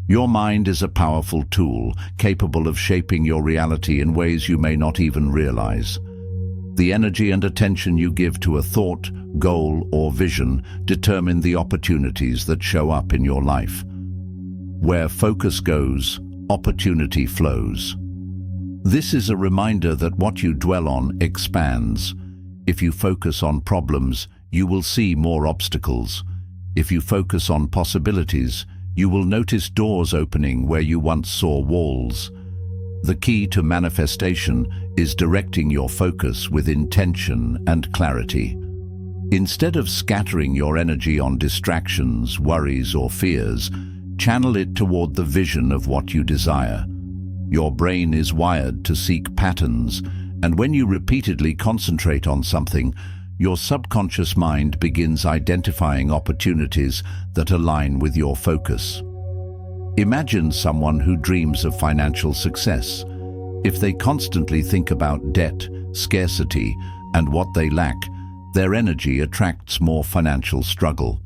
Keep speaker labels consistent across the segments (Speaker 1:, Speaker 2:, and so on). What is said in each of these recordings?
Speaker 1: Your mind is a powerful tool, capable of shaping your reality in ways you may not even realize. The energy and attention you give to a thought, goal, or vision determine the opportunities that show up in your life. Where focus goes, opportunity flows. This is a reminder that what you dwell on expands. If you focus on problems, you will see more obstacles. If you focus on possibilities, you will notice doors opening where you once saw walls. The key to manifestation is directing your focus with intention and clarity. Instead of scattering your energy on distractions, worries, or fears, channel it toward the vision of what you desire. Your brain is wired to seek patterns, and when you repeatedly concentrate on something, your subconscious mind begins identifying opportunities that align with your focus. Imagine someone who dreams of financial success. If they constantly think about debt, scarcity, and what they lack, their energy attracts more financial struggle.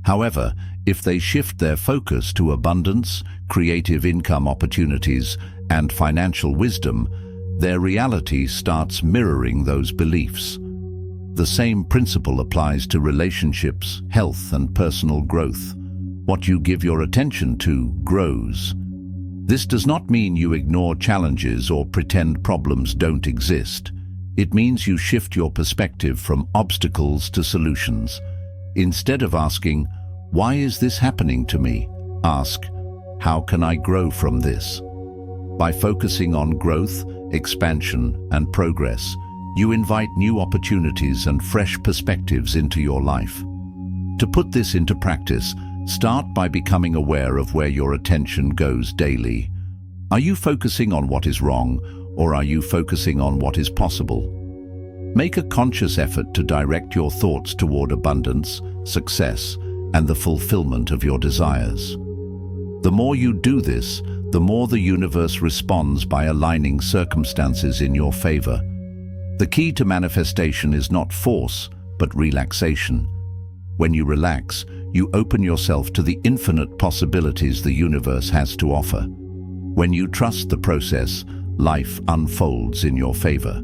Speaker 1: However, if they shift their focus to abundance, creative income opportunities, and financial wisdom, their reality starts mirroring those beliefs. The same principle applies to relationships, health, and personal growth. What you give your attention to grows. This does not mean you ignore challenges or pretend problems don't exist. It means you shift your perspective from obstacles to solutions. Instead of asking, "Why is this happening to me?" ask, "How can I grow from this?" By focusing on growth, expansion, and progress, you invite new opportunities and fresh perspectives into your life. To put this into practice, start by becoming aware of where your attention goes daily. Are you focusing on what is wrong, or are you focusing on what is possible? Make a conscious effort to direct your thoughts toward abundance, success, and the fulfillment of your desires. The more you do this, the more the universe responds by aligning circumstances in your favor. The key to manifestation is not force, but relaxation. When you relax, you open yourself to the infinite possibilities the universe has to offer. When you trust the process, life unfolds in your favor.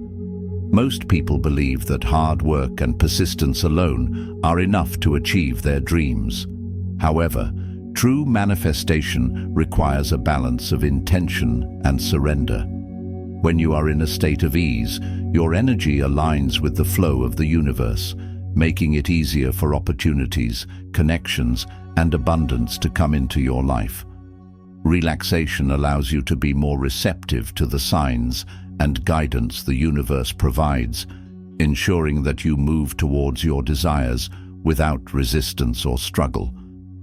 Speaker 1: Most people believe that hard work and persistence alone are enough to achieve their dreams. However, true manifestation requires a balance of intention and surrender. When you are in a state of ease, your energy aligns with the flow of the universe, making it easier for opportunities, connections, and abundance to come into your life. Relaxation allows you to be more receptive to the signs and guidance the universe provides, ensuring that you move towards your desires without resistance or struggle.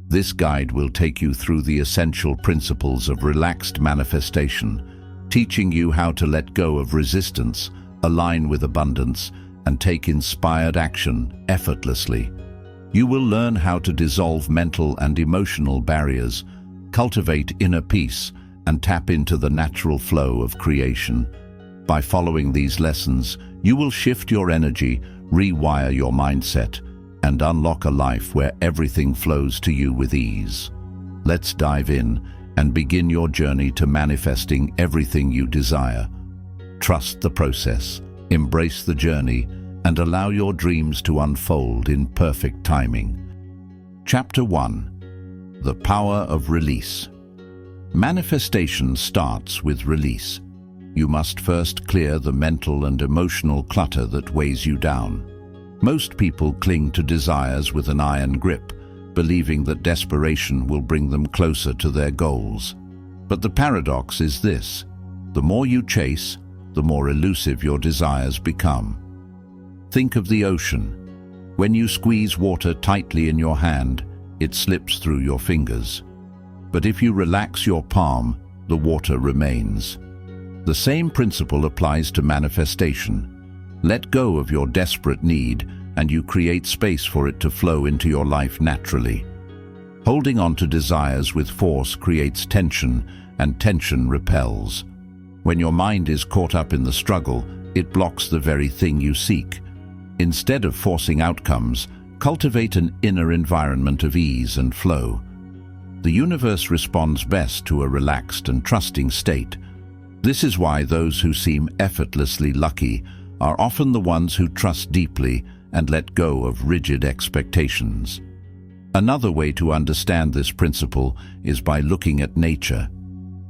Speaker 1: This guide will take you through the essential principles of relaxed manifestation, teaching you how to let go of resistance, align with abundance, and take inspired action effortlessly. You will learn how to dissolve mental and emotional barriers, cultivate inner peace, and tap into the natural flow of creation. By following these lessons, you will shift your energy, rewire your mindset, and unlock a life where everything flows to you with ease. Let's dive in and begin your journey to manifesting everything you desire. Trust the process, embrace the journey, and allow your dreams to unfold in perfect timing. Chapter 1. The Power of Release. Manifestation starts with release. You must first clear the mental and emotional clutter that weighs you down. Most people cling to desires with an iron grip, believing that desperation will bring them closer to their goals. But the paradox is this: the more you chase, the more elusive your desires become. Think of the ocean. When you squeeze water tightly in your hand, it slips through your fingers. But if you relax your palm, the water remains. The same principle applies to manifestation. Let go of your desperate need, and you create space for it to flow into your life naturally. Holding on to desires with force creates tension, and tension repels. When your mind is caught up in the struggle, it blocks the very thing you seek. Instead of forcing outcomes, cultivate an inner environment of ease and flow. The universe responds best to a relaxed and trusting state. This is why those who seem effortlessly lucky are often the ones who trust deeply and let go of rigid expectations. Another way to understand this principle is by looking at nature.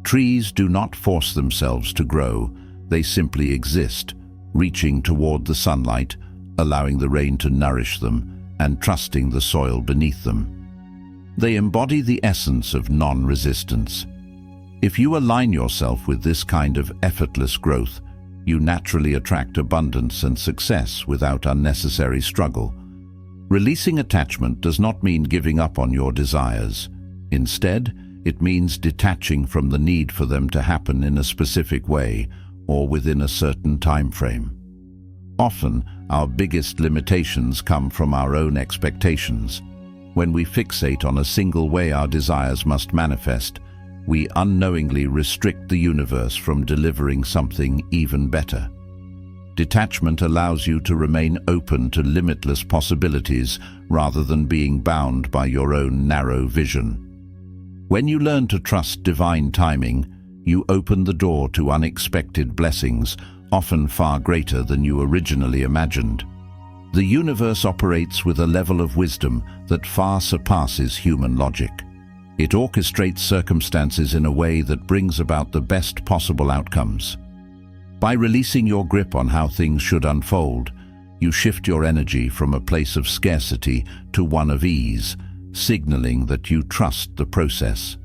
Speaker 1: Trees do not force themselves to grow, they simply exist, reaching toward the sunlight, allowing the rain to nourish them, and trusting the soil beneath them. They embody the essence of non-resistance. If you align yourself with this kind of effortless growth, you naturally attract abundance and success without unnecessary struggle. Releasing attachment does not mean giving up on your desires. Instead, it means detaching from the need for them to happen in a specific way or within a certain time frame. Often, our biggest limitations come from our own expectations. When we fixate on a single way our desires must manifest, we unknowingly restrict the universe from delivering something even better. Detachment allows you to remain open to limitless possibilities rather than being bound by your own narrow vision. When you learn to trust divine timing, you open the door to unexpected blessings, often far greater than you originally imagined. The universe operates with a level of wisdom that far surpasses human logic. It orchestrates circumstances in a way that brings about the best possible outcomes. By releasing your grip on how things should unfold, you shift your energy from a place of scarcity to one of ease, signaling that you trust the process.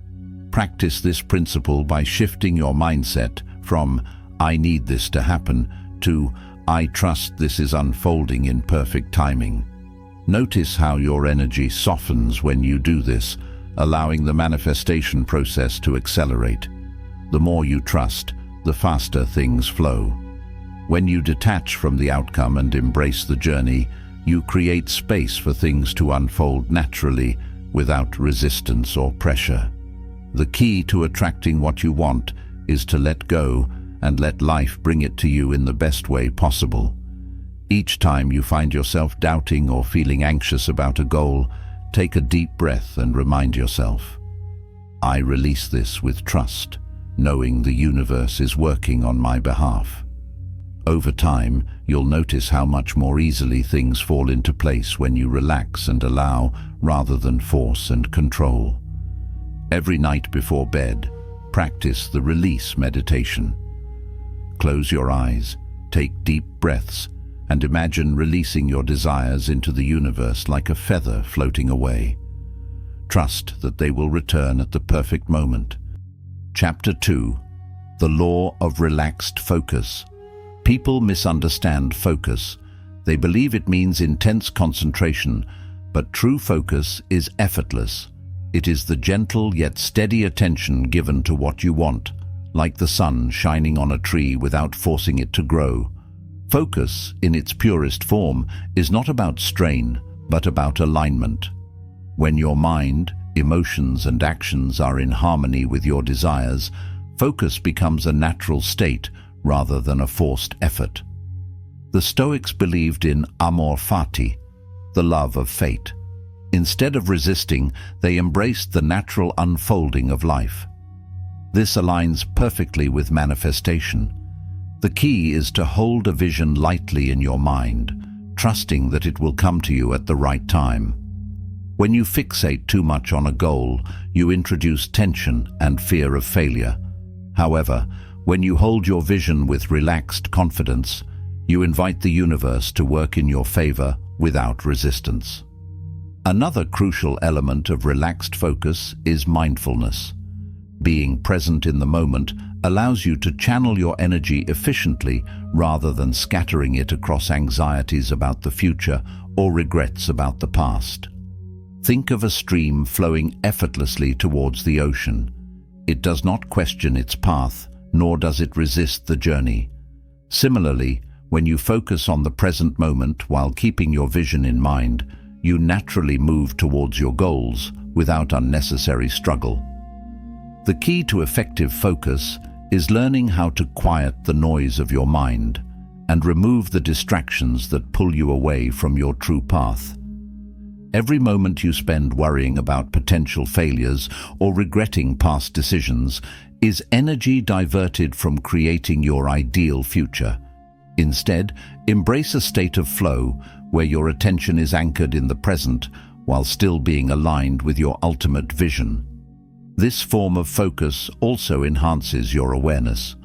Speaker 1: Practice this principle by shifting your mindset from "I need this to happen" to "I trust this is unfolding in perfect timing." Notice how your energy softens when you do this, allowing the manifestation process to accelerate. The more you trust, the faster things flow. When you detach from the outcome and embrace the journey, you create space for things to unfold naturally, without resistance or pressure. The key to attracting what you want is to let go and let life bring it to you in the best way possible. Each time you find yourself doubting or feeling anxious about a goal, take a deep breath and remind yourself, "I release this with trust, knowing the universe is working on my behalf." Over time, you'll notice how much more easily things fall into place when you relax and allow, rather than force and control. Every night before bed, practice the release meditation. Close your eyes, take deep breaths, and imagine releasing your desires into the universe like a feather floating away. Trust that they will return at the perfect moment. Chapter 2. The Law of Relaxed Focus. People misunderstand focus. They believe it means intense concentration, but true focus is effortless. It is the gentle yet steady attention given to what you want, like the sun shining on a tree without forcing it to grow. Focus, in its purest form, is not about strain, but about alignment. When your mind, emotions, and actions are in harmony with your desires, focus becomes a natural state rather than a forced effort. The Stoics believed in amor fati, the love of fate. Instead of resisting, they embraced the natural unfolding of life. This aligns perfectly with manifestation. The key is to hold a vision lightly in your mind, trusting that it will come to you at the right time. When you fixate too much on a goal, you introduce tension and fear of failure. However, when you hold your vision with relaxed confidence, you invite the universe to work in your favor without resistance. Another crucial element of relaxed focus is mindfulness. Being present in the moment allows you to channel your energy efficiently rather than scattering it across anxieties about the future or regrets about the past. Think of a stream flowing effortlessly towards the ocean. It does not question its path, nor does it resist the journey. Similarly, when you focus on the present moment while keeping your vision in mind, you naturally move towards your goals without unnecessary struggle. The key to effective focus is learning how to quiet the noise of your mind and remove the distractions that pull you away from your true path. Every moment you spend worrying about potential failures or regretting past decisions is energy diverted from creating your ideal future. Instead, embrace a state of flow where your attention is anchored in the present while still being aligned with your ultimate vision. This form of focus also enhances your awareness.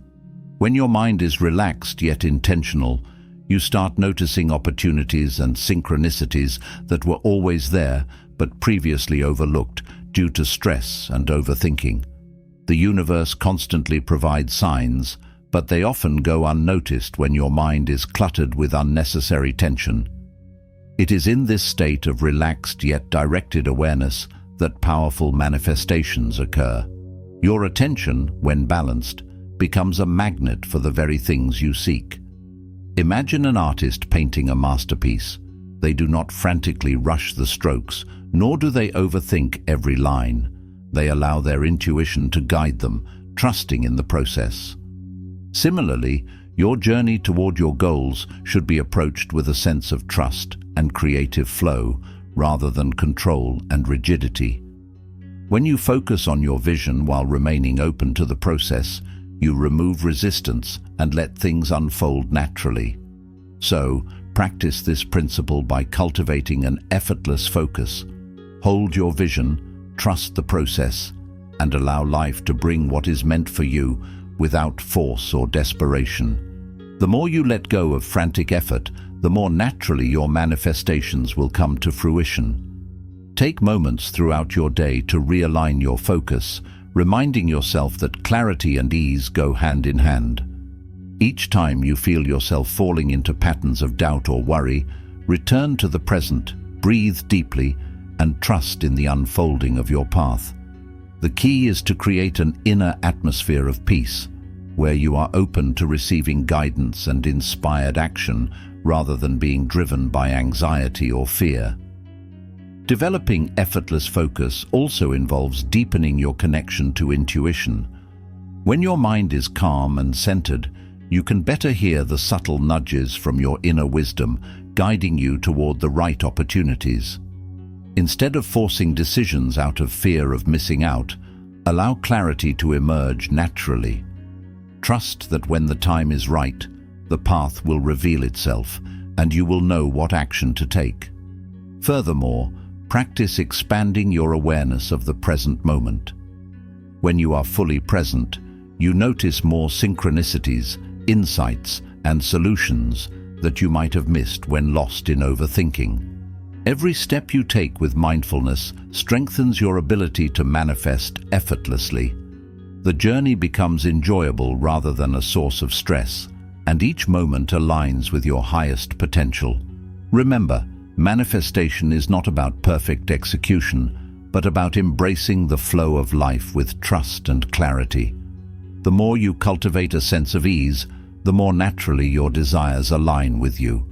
Speaker 1: When your mind is relaxed yet intentional, you start noticing opportunities and synchronicities that were always there but previously overlooked due to stress and overthinking. The universe constantly provides signs, but they often go unnoticed when your mind is cluttered with unnecessary tension. It is in this state of relaxed yet directed awareness that powerful manifestations occur. Your attention, when balanced, becomes a magnet for the very things you seek. Imagine an artist painting a masterpiece. They do not frantically rush the strokes, nor do they overthink every line. They allow their intuition to guide them, trusting in the process. Similarly, your journey toward your goals should be approached with a sense of trust and creative flow, rather than control and rigidity. When you focus on your vision while remaining open to the process, you remove resistance and let things unfold naturally. So, practice this principle by cultivating an effortless focus. Hold your vision, trust the process, and allow life to bring what is meant for you without force or desperation. The more you let go of frantic effort, the more naturally your manifestations will come to fruition. Take moments throughout your day to realign your focus, reminding yourself that clarity and ease go hand in hand. Each time you feel yourself falling into patterns of doubt or worry, return to the present, breathe deeply, and trust in the unfolding of your path. The key is to create an inner atmosphere of peace, where you are open to receiving guidance and inspired action rather than being driven by anxiety or fear. Developing effortless focus also involves deepening your connection to intuition. When your mind is calm and centered, you can better hear the subtle nudges from your inner wisdom, guiding you toward the right opportunities. Instead of forcing decisions out of fear of missing out, allow clarity to emerge naturally. Trust that when the time is right, the path will reveal itself, and you will know what action to take. Furthermore, practice expanding your awareness of the present moment. When you are fully present, you notice more synchronicities, insights, and solutions that you might have missed when lost in overthinking. Every step you take with mindfulness strengthens your ability to manifest effortlessly. The journey becomes enjoyable rather than a source of stress, and each moment aligns with your highest potential. Remember, manifestation is not about perfect execution, but about embracing the flow of life with trust and clarity. The more you cultivate a sense of ease, the more naturally your desires align with you.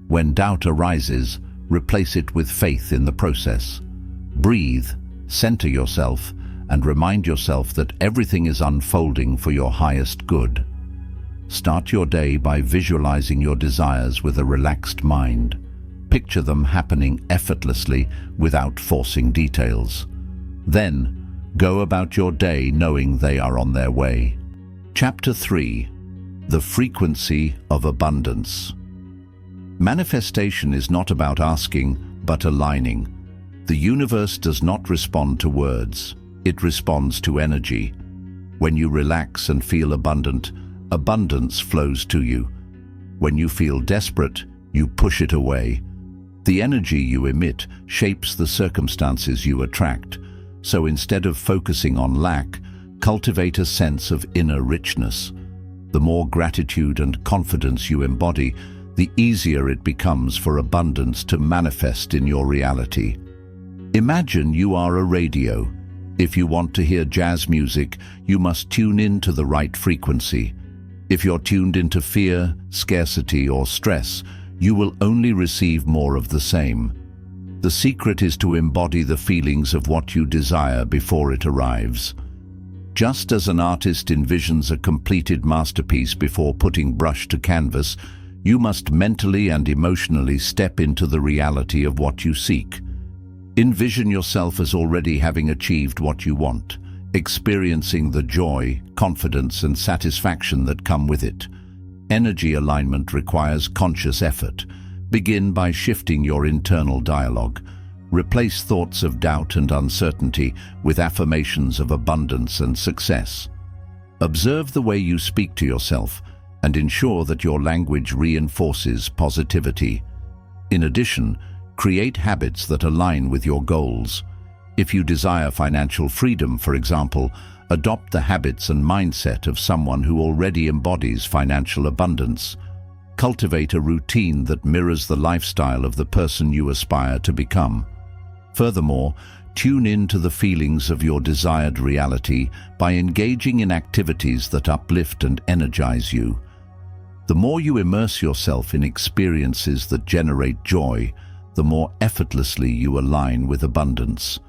Speaker 1: When doubt arises, replace it with faith in the process. Breathe, center yourself, and remind yourself that everything is unfolding for your highest good. Start your day by visualizing your desires with a relaxed mind. Picture them happening effortlessly without forcing details. Then, go about your day knowing they are on their way. Chapter 3. The Frequency of Abundance. Manifestation is not about asking, but aligning. The universe does not respond to words, it responds to energy. When you relax and feel abundant, abundance flows to you. When you feel desperate, you push it away. The energy you emit shapes the circumstances you attract, so instead of focusing on lack, cultivate a sense of inner richness. The more gratitude and confidence you embody, the easier it becomes for abundance to manifest in your reality. Imagine you are a radio. If you want to hear jazz music, you must tune in to the right frequency. If you're tuned into fear, scarcity, or stress, you will only receive more of the same. The secret is to embody the feelings of what you desire before it arrives. Just as an artist envisions a completed masterpiece before putting brush to canvas, you must mentally and emotionally step into the reality of what you seek. Envision yourself as already having achieved what you want, experiencing the joy, confidence, and satisfaction that come with it. Energy alignment requires conscious effort. Begin by shifting your internal dialogue. Replace thoughts of doubt and uncertainty with affirmations of abundance and success. Observe the way you speak to yourself and ensure that your language reinforces positivity. In addition, create habits that align with your goals. If you desire financial freedom, for example, adopt the habits and mindset of someone who already embodies financial abundance. Cultivate a routine that mirrors the lifestyle of the person you aspire to become. Furthermore, tune in to the feelings of your desired reality by engaging in activities that uplift and energize you. The more you immerse yourself in experiences that generate joy, the more effortlessly you align with abundance.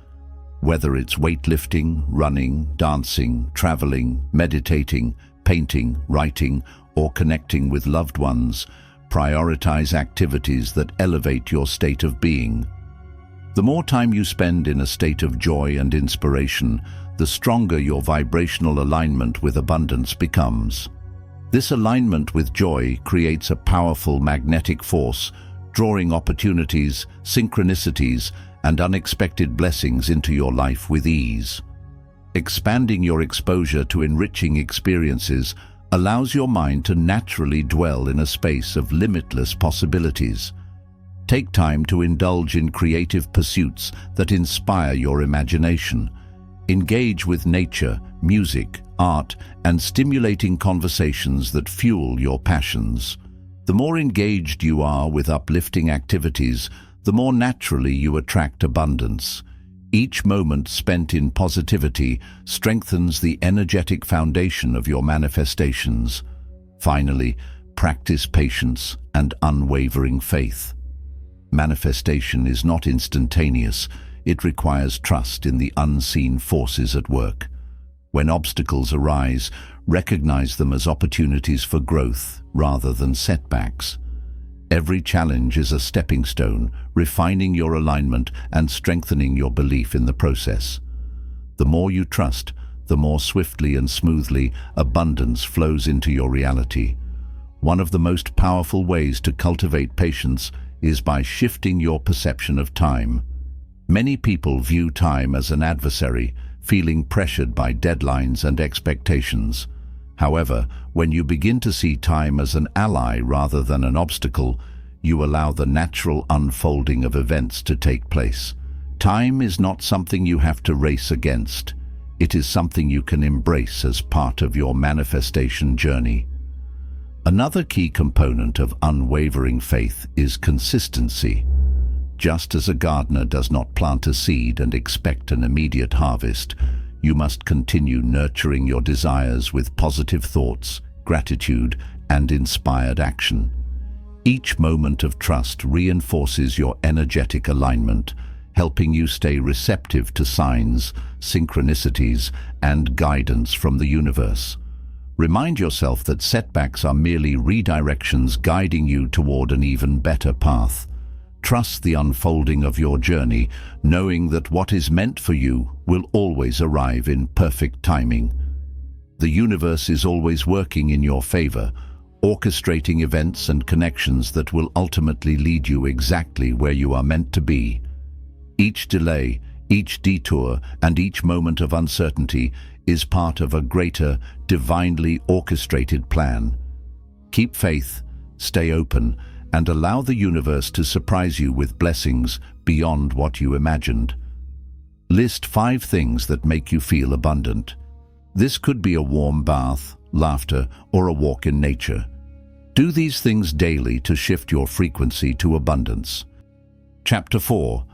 Speaker 1: Whether it's weightlifting, running, dancing, traveling, meditating, painting, writing, or connecting with loved ones, prioritize activities that elevate your state of being. The more time you spend in a state of joy and inspiration, the stronger your vibrational alignment with abundance becomes. This alignment with joy creates a powerful magnetic force, drawing opportunities, synchronicities, and unexpected blessings into your life with ease. Expanding your exposure to enriching experiences allows your mind to naturally dwell in a space of limitless possibilities. Take time to indulge in creative pursuits that inspire your imagination. Engage with nature, music, art, and stimulating conversations that fuel your passions. The more engaged you are with uplifting activities, the more naturally you attract abundance. Each moment spent in positivity strengthens the energetic foundation of your manifestations. Finally, practice patience and unwavering faith. Manifestation is not instantaneous. It requires trust in the unseen forces at work. When obstacles arise, recognize them as opportunities for growth rather than setbacks. Every challenge is a stepping stone, refining your alignment and strengthening your belief in the process. The more you trust, the more swiftly and smoothly abundance flows into your reality. One of the most powerful ways to cultivate patience is by shifting your perception of time. Many people view time as an adversary, feeling pressured by deadlines and expectations. However, when you begin to see time as an ally rather than an obstacle, you allow the natural unfolding of events to take place. Time is not something you have to race against. It is something you can embrace as part of your manifestation journey. Another key component of unwavering faith is consistency. Just as a gardener does not plant a seed and expect an immediate harvest, you must continue nurturing your desires with positive thoughts, gratitude, and inspired action. Each moment of trust reinforces your energetic alignment, helping you stay receptive to signs, synchronicities, and guidance from the universe. Remind yourself that setbacks are merely redirections guiding you toward an even better path. Trust the unfolding of your journey, knowing that what is meant for you will always arrive in perfect timing. The universe is always working in your favor, orchestrating events and connections that will ultimately lead you exactly where you are meant to be. Each delay, each detour, and each moment of uncertainty is part of a greater, divinely orchestrated plan. Keep faith, stay open, and allow the universe to surprise you with blessings beyond what you imagined. List 5 things that make you feel abundant. This could be a warm bath, laughter, or a walk in nature. Do these things daily to shift your frequency to abundance. Chapter 4.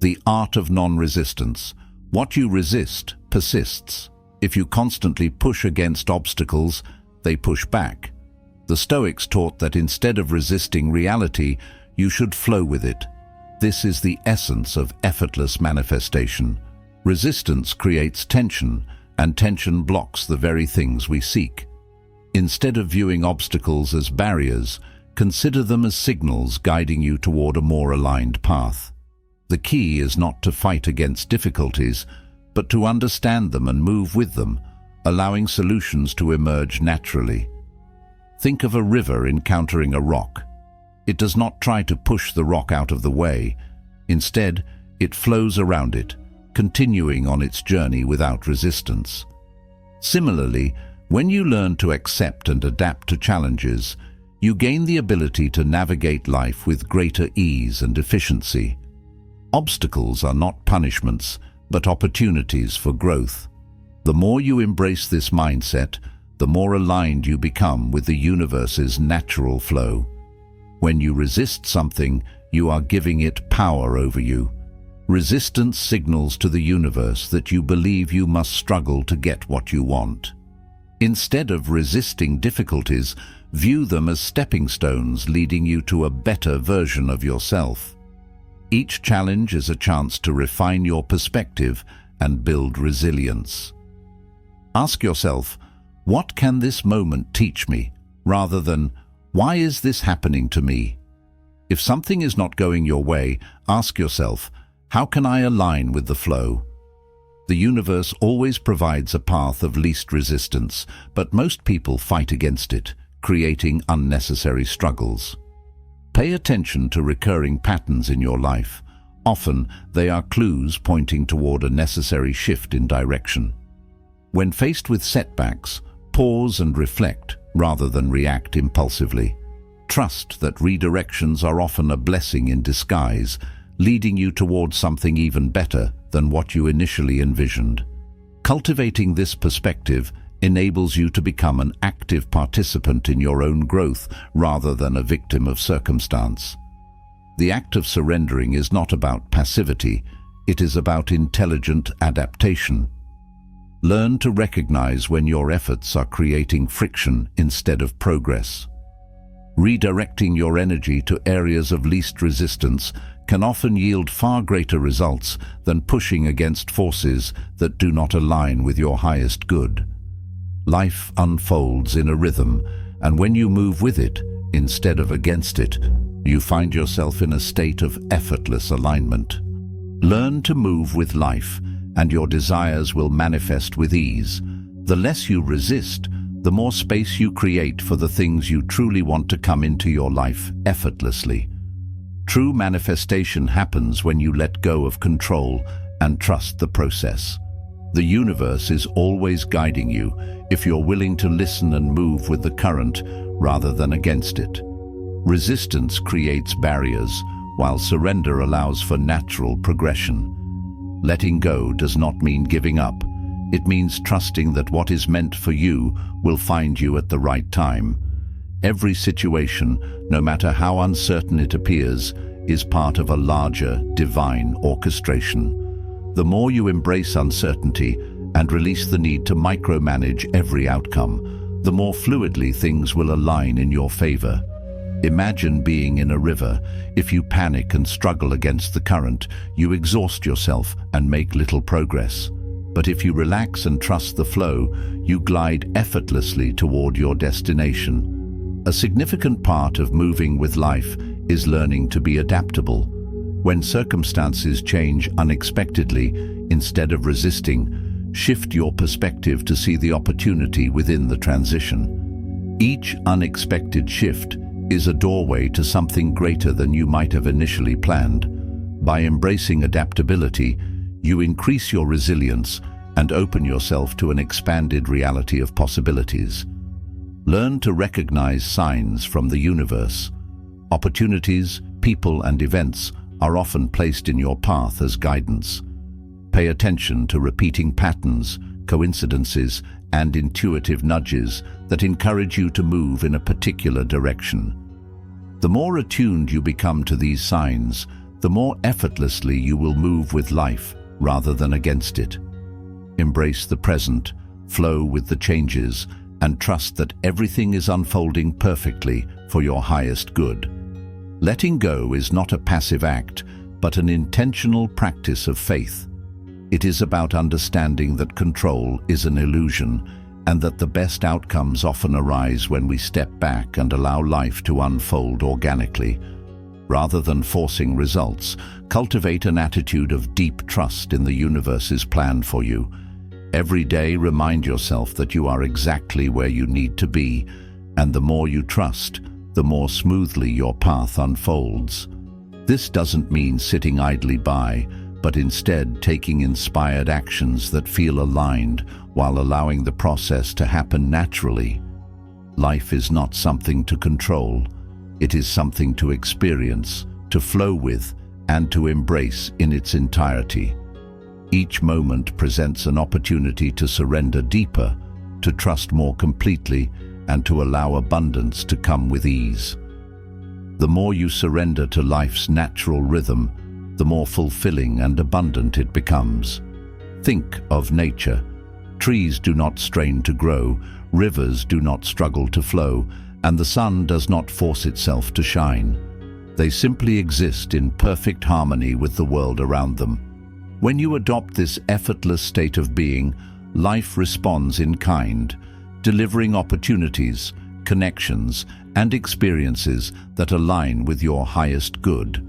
Speaker 1: The Art of Non-Resistance. What you resist persists. If you constantly push against obstacles, they push back. The Stoics taught that instead of resisting reality, you should flow with it. This is the essence of effortless manifestation. Resistance creates tension, and tension blocks the very things we seek. Instead of viewing obstacles as barriers, consider them as signals guiding you toward a more aligned path. The key is not to fight against difficulties, but to understand them and move with them, allowing solutions to emerge naturally. Think of a river encountering a rock. It does not try to push the rock out of the way. Instead, it flows around it, continuing on its journey without resistance. Similarly, when you learn to accept and adapt to challenges, you gain the ability to navigate life with greater ease and efficiency. Obstacles are not punishments, but opportunities for growth. The more you embrace this mindset, the more aligned you become with the universe's natural flow. When you resist something, you are giving it power over you. Resistance signals to the universe that you believe you must struggle to get what you want. Instead of resisting difficulties, view them as stepping stones leading you to a better version of yourself. Each challenge is a chance to refine your perspective and build resilience. Ask yourself, what can this moment teach me, rather than, why is this happening to me? If something is not going your way, ask yourself, how can I align with the flow? The universe always provides a path of least resistance, but most people fight against it, creating unnecessary struggles. Pay attention to recurring patterns in your life. Often, they are clues pointing toward a necessary shift in direction. When faced with setbacks, pause and reflect rather than react impulsively. Trust that redirections are often a blessing in disguise, leading you towards something even better than what you initially envisioned. Cultivating this perspective enables you to become an active participant in your own growth rather than a victim of circumstance. The act of surrendering is not about passivity, it is about intelligent adaptation. Learn to recognize when your efforts are creating friction instead of progress. Redirecting your energy to areas of least resistance can often yield far greater results than pushing against forces that do not align with your highest good. Life unfolds in a rhythm, and when you move with it, instead of against it, you find yourself in a state of effortless alignment. Learn to move with life, and your desires will manifest with ease. The less you resist, the more space you create for the things you truly want to come into your life effortlessly. True manifestation happens when you let go of control and trust the process. The universe is always guiding you if you're willing to listen and move with the current rather than against it. Resistance creates barriers, while surrender allows for natural progression. Letting go does not mean giving up. It means trusting that what is meant for you will find you at the right time. Every situation, no matter how uncertain it appears, is part of a larger, divine orchestration. The more you embrace uncertainty and release the need to micromanage every outcome, the more fluidly things will align in your favor. Imagine being in a river. If you panic and struggle against the current, you exhaust yourself and make little progress. But if you relax and trust the flow, you glide effortlessly toward your destination. A significant part of moving with life is learning to be adaptable. When circumstances change unexpectedly, instead of resisting, shift your perspective to see the opportunity within the transition. Each unexpected shift is a doorway to something greater than you might have initially planned. By embracing adaptability, you increase your resilience and open yourself to an expanded reality of possibilities. Learn to recognize signs from the universe. Opportunities, people, and events are often placed in your path as guidance. Pay attention to repeating patterns, coincidences, and intuitive nudges that encourage you to move in a particular direction. The more attuned you become to these signs, the more effortlessly you will move with life rather than against it. Embrace the present, flow with the changes, and trust that everything is unfolding perfectly for your highest good. Letting go is not a passive act, but an intentional practice of faith. It is about understanding that control is an illusion, and that the best outcomes often arise when we step back and allow life to unfold organically. Rather than forcing results, cultivate an attitude of deep trust in the universe's plan for you. Every day, remind yourself that you are exactly where you need to be, and the more you trust, the more smoothly your path unfolds. This doesn't mean sitting idly by, but instead taking inspired actions that feel aligned while allowing the process to happen naturally. Life is not something to control. It is something to experience, to flow with, and to embrace in its entirety. Each moment presents an opportunity to surrender deeper, to trust more completely, and to allow abundance to come with ease. The more you surrender to life's natural rhythm, the more fulfilling and abundant it becomes. Think of nature. Trees do not strain to grow, rivers do not struggle to flow, and the sun does not force itself to shine. They simply exist in perfect harmony with the world around them. When you adopt this effortless state of being, life responds in kind, delivering opportunities, connections, and experiences that align with your highest good.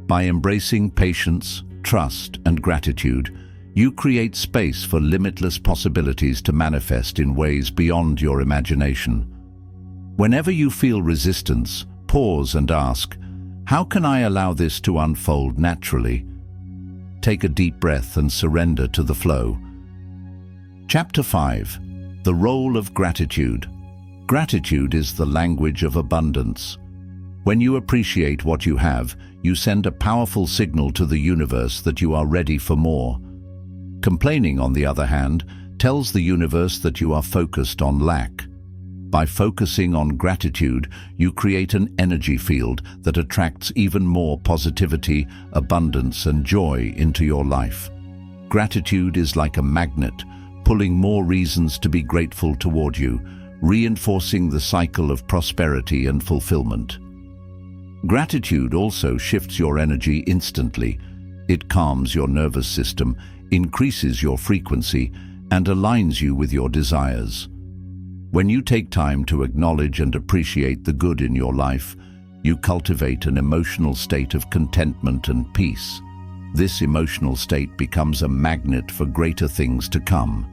Speaker 1: By embracing patience, trust, and gratitude, you create space for limitless possibilities to manifest in ways beyond your imagination. Whenever you feel resistance, pause and ask, "How can I allow this to unfold naturally?" Take a deep breath and surrender to the flow. Chapter 5. The Role of Gratitude. Gratitude is the language of abundance. When you appreciate what you have, you send a powerful signal to the universe that you are ready for more. Complaining, on the other hand, tells the universe that you are focused on lack. By focusing on gratitude, you create an energy field that attracts even more positivity, abundance, and joy into your life. Gratitude is like a magnet, pulling more reasons to be grateful toward you, reinforcing the cycle of prosperity and fulfillment. Gratitude also shifts your energy instantly. It calms your nervous system, increases your frequency, and aligns you with your desires. When you take time to acknowledge and appreciate the good in your life, you cultivate an emotional state of contentment and peace. This emotional state becomes a magnet for greater things to come.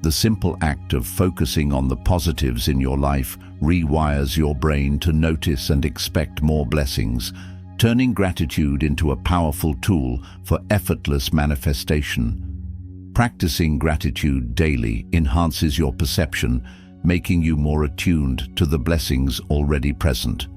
Speaker 1: The simple act of focusing on the positives in your life rewires your brain to notice and expect more blessings, turning gratitude into a powerful tool for effortless manifestation. Practicing gratitude daily enhances your perception, making you more attuned to the blessings already present.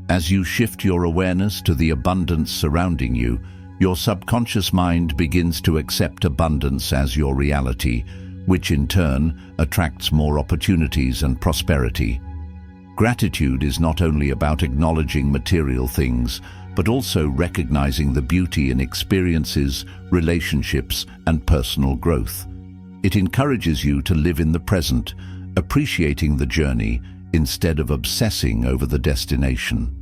Speaker 1: As you shift your awareness to the abundance surrounding you, your subconscious mind begins to accept abundance as your reality, which in turn attracts more opportunities and prosperity. Gratitude is not only about acknowledging material things, but also recognizing the beauty in experiences, relationships, and personal growth. It encourages you to live in the present, appreciating the journey instead of obsessing over the destination.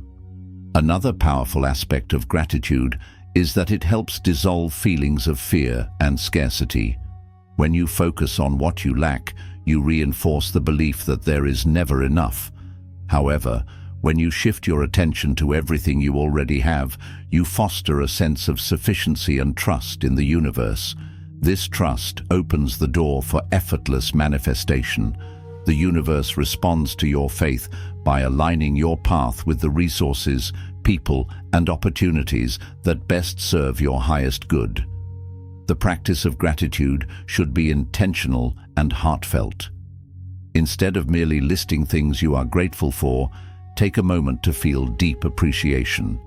Speaker 1: Another powerful aspect of gratitude is that it helps dissolve feelings of fear and scarcity. When you focus on what you lack, you reinforce the belief that there is never enough. However, when you shift your attention to everything you already have, you foster a sense of sufficiency and trust in the universe. This trust opens the door for effortless manifestation. The universe responds to your faith by aligning your path with the resources, people, and opportunities that best serve your highest good. The practice of gratitude should be intentional and heartfelt. Instead of merely listing things you are grateful for, take a moment to feel deep appreciation.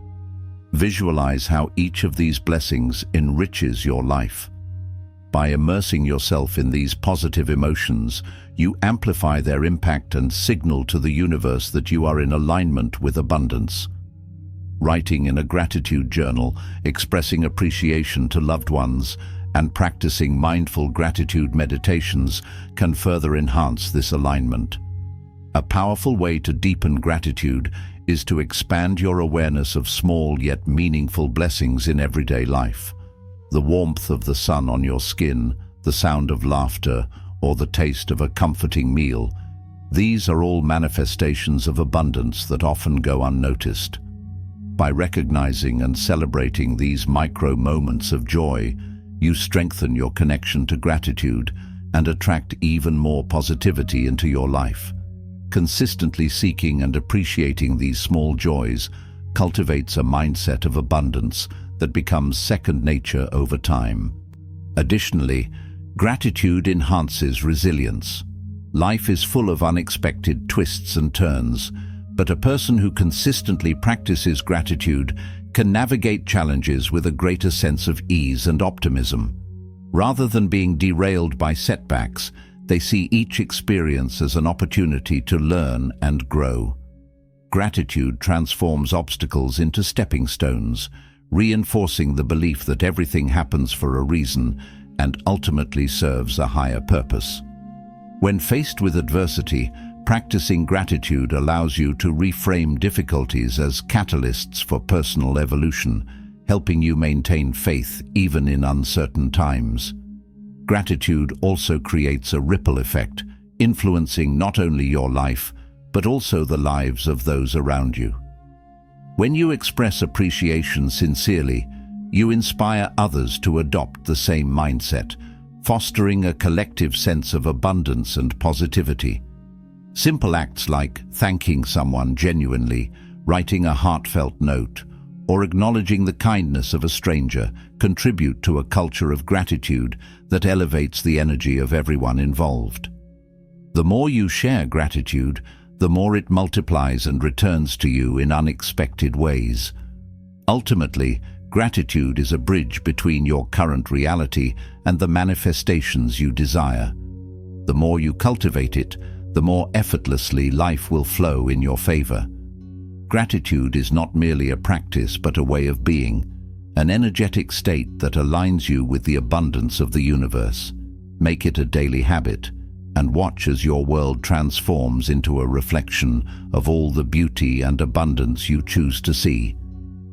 Speaker 1: Visualize how each of these blessings enriches your life. By immersing yourself in these positive emotions, you amplify their impact and signal to the universe that you are in alignment with abundance. Writing in a gratitude journal, expressing appreciation to loved ones, and practicing mindful gratitude meditations can further enhance this alignment. A powerful way to deepen gratitude is to expand your awareness of small yet meaningful blessings in everyday life. The warmth of the sun on your skin, the sound of laughter, or the taste of a comforting meal. These are all manifestations of abundance that often go unnoticed. By recognizing and celebrating these micro moments of joy, you strengthen your connection to gratitude and attract even more positivity into your life. Consistently seeking and appreciating these small joys cultivates a mindset of abundance that becomes second nature over time. Additionally, gratitude enhances resilience. Life is full of unexpected twists and turns, but a person who consistently practices gratitude can navigate challenges with a greater sense of ease and optimism. Rather than being derailed by setbacks, they see each experience as an opportunity to learn and grow. Gratitude transforms obstacles into stepping stones, reinforcing the belief that everything happens for a reason and ultimately serves a higher purpose. When faced with adversity, practicing gratitude allows you to reframe difficulties as catalysts for personal evolution, helping you maintain faith even in uncertain times. Gratitude also creates a ripple effect, influencing not only your life, but also the lives of those around you. When you express appreciation sincerely, you inspire others to adopt the same mindset, fostering a collective sense of abundance and positivity. Simple acts like thanking someone genuinely, writing a heartfelt note, or acknowledging the kindness of a stranger contribute to a culture of gratitude that elevates the energy of everyone involved. The more you share gratitude, the more it multiplies and returns to you in unexpected ways. Ultimately, gratitude is a bridge between your current reality and the manifestations you desire. The more you cultivate it, the more effortlessly life will flow in your favor. Gratitude is not merely a practice but a way of being, an energetic state that aligns you with the abundance of the universe. Make it a daily habit, and watch as your world transforms into a reflection of all the beauty and abundance you choose to see.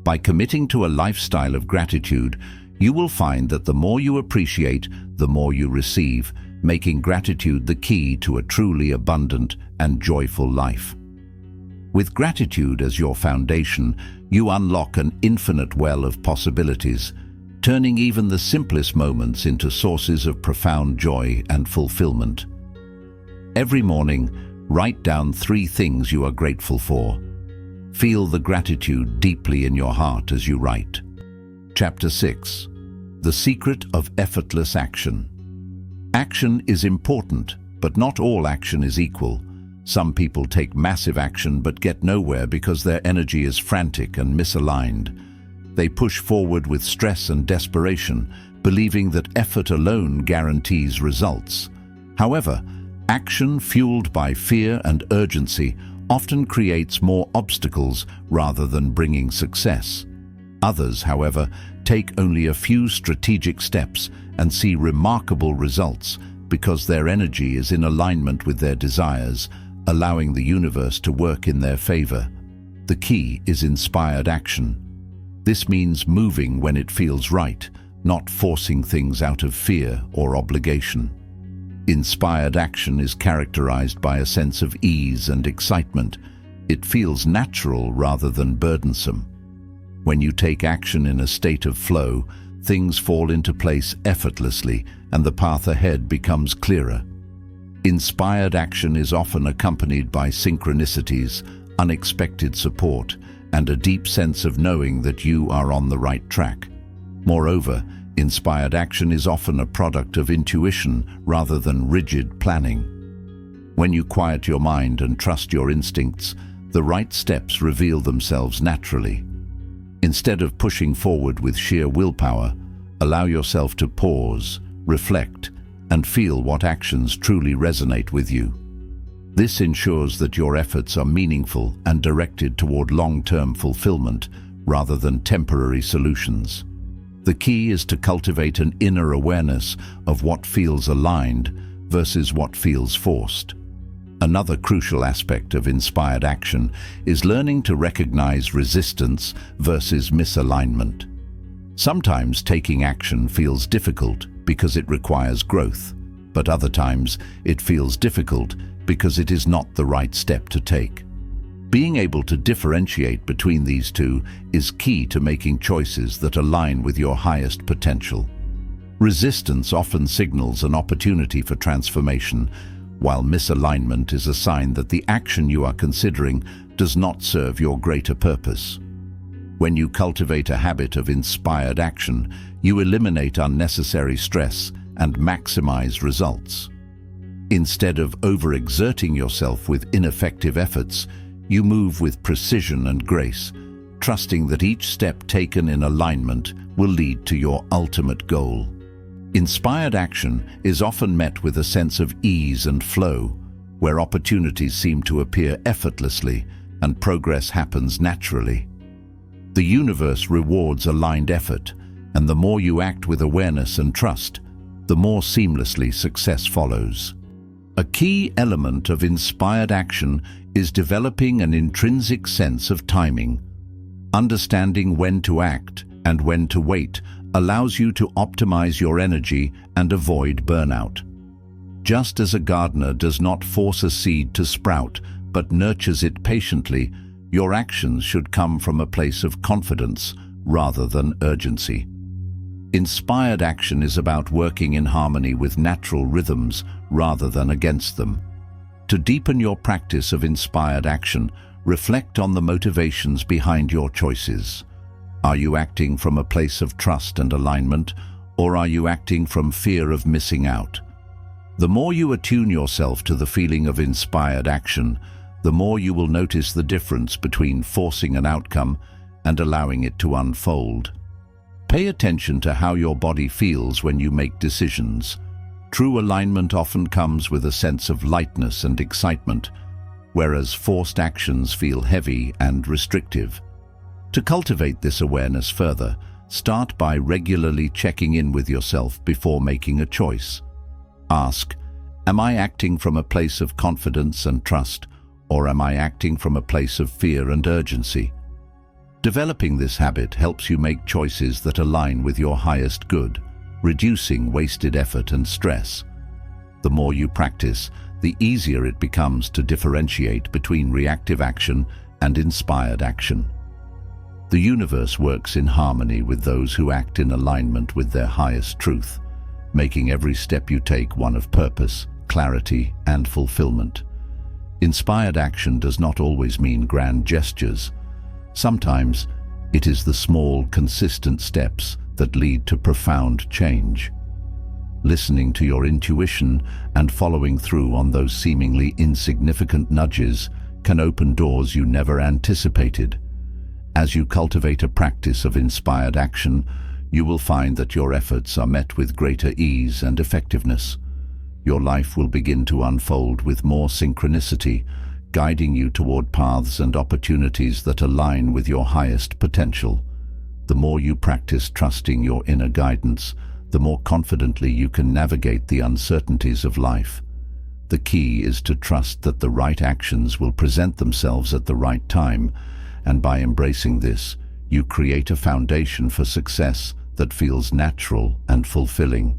Speaker 1: By committing to a lifestyle of gratitude, you will find that the more you appreciate, the more you receive, making gratitude the key to a truly abundant and joyful life. With gratitude as your foundation, you unlock an infinite well of possibilities, turning even the simplest moments into sources of profound joy and fulfillment. Every morning, write down 3 things you are grateful for. Feel the gratitude deeply in your heart as you write. Chapter 6. The Secret of Effortless Action. Action is important, but not all action is equal. Some people take massive action but get nowhere because their energy is frantic and misaligned. They push forward with stress and desperation, believing that effort alone guarantees results. However, action fueled by fear and urgency often creates more obstacles rather than bringing success. Others, however, take only a few strategic steps and see remarkable results because their energy is in alignment with their desires, allowing the universe to work in their favor. The key is inspired action. This means moving when it feels right, not forcing things out of fear or obligation. Inspired action is characterized by a sense of ease and excitement. It feels natural rather than burdensome. When you take action in a state of flow, things fall into place effortlessly and the path ahead becomes clearer. Inspired action is often accompanied by synchronicities, unexpected support, and a deep sense of knowing that you are on the right track. Moreover, inspired action is often a product of intuition rather than rigid planning. When you quiet your mind and trust your instincts, the right steps reveal themselves naturally. Instead of pushing forward with sheer willpower, allow yourself to pause, reflect, and feel what actions truly resonate with you. This ensures that your efforts are meaningful and directed toward long-term fulfillment rather than temporary solutions. The key is to cultivate an inner awareness of what feels aligned versus what feels forced. Another crucial aspect of inspired action is learning to recognize resistance versus misalignment. Sometimes taking action feels difficult because it requires growth, but other times it feels difficult because it is not the right step to take. Being able to differentiate between these two is key to making choices that align with your highest potential. Resistance often signals an opportunity for transformation, while misalignment is a sign that the action you are considering does not serve your greater purpose. When you cultivate a habit of inspired action, you eliminate unnecessary stress and maximize results. Instead of overexerting yourself with ineffective efforts, you move with precision and grace, trusting that each step taken in alignment will lead to your ultimate goal. Inspired action is often met with a sense of ease and flow, where opportunities seem to appear effortlessly and progress happens naturally. The universe rewards aligned effort, and the more you act with awareness and trust, the more seamlessly success follows. A key element of inspired action is developing an intrinsic sense of timing. Understanding when to act and when to wait allows you to optimize your energy and avoid burnout. Just as a gardener does not force a seed to sprout but nurtures it patiently, your actions should come from a place of confidence rather than urgency. Inspired action is about working in harmony with natural rhythms rather than against them. To deepen your practice of inspired action, reflect on the motivations behind your choices. Are you acting from a place of trust and alignment, or are you acting from fear of missing out? The more you attune yourself to the feeling of inspired action, the more you will notice the difference between forcing an outcome and allowing it to unfold. Pay attention to how your body feels when you make decisions. True alignment often comes with a sense of lightness and excitement, whereas forced actions feel heavy and restrictive. To cultivate this awareness further, start by regularly checking in with yourself before making a choice. Ask, am I acting from a place of confidence and trust, or am I acting from a place of fear and urgency? Developing this habit helps you make choices that align with your highest good, reducing wasted effort and stress. The more you practice, the easier it becomes to differentiate between reactive action and inspired action. The universe works in harmony with those who act in alignment with their highest truth, making every step you take one of purpose, clarity, and fulfillment. Inspired action does not always mean grand gestures. Sometimes it is the small, consistent steps that lead to profound change. Listening to your intuition and following through on those seemingly insignificant nudges can open doors you never anticipated. As you cultivate a practice of inspired action, you will find that your efforts are met with greater ease and effectiveness. Your life will begin to unfold with more synchronicity, guiding you toward paths and opportunities that align with your highest potential. The more you practice trusting your inner guidance, the more confidently you can navigate the uncertainties of life. The key is to trust that the right actions will present themselves at the right time, and by embracing this, you create a foundation for success that feels natural and fulfilling.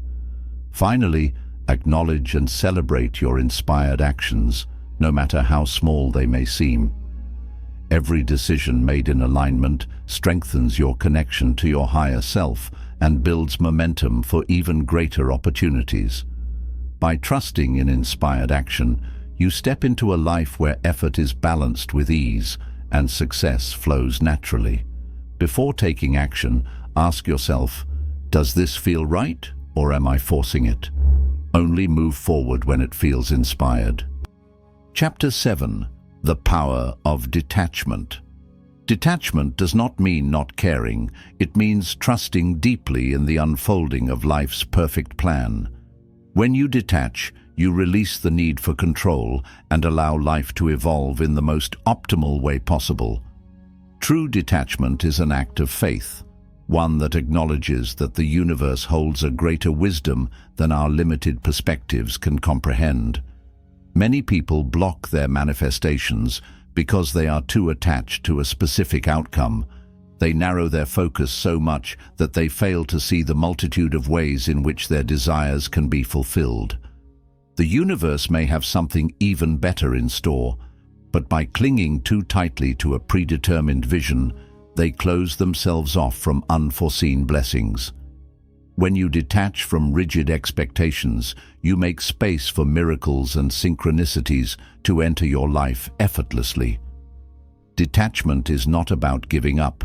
Speaker 1: Finally, acknowledge and celebrate your inspired actions, no matter how small they may seem. Every decision made in alignment strengthens your connection to your higher self and builds momentum for even greater opportunities. By trusting in inspired action, you step into a life where effort is balanced with ease and success flows naturally. Before taking action, ask yourself, does this feel right, or am I forcing it? Only move forward when it feels inspired. Chapter 7. The Power of Detachment. Detachment does not mean not caring, it means trusting deeply in the unfolding of life's perfect plan. When you detach, you release the need for control and allow life to evolve in the most optimal way possible. True detachment is an act of faith, one that acknowledges that the universe holds a greater wisdom than our limited perspectives can comprehend. Many people block their manifestations because they are too attached to a specific outcome. They narrow their focus so much that they fail to see the multitude of ways in which their desires can be fulfilled. The universe may have something even better in store, but by clinging too tightly to a predetermined vision, they close themselves off from unforeseen blessings. When you detach from rigid expectations, you make space for miracles and synchronicities to enter your life effortlessly. Detachment is not about giving up.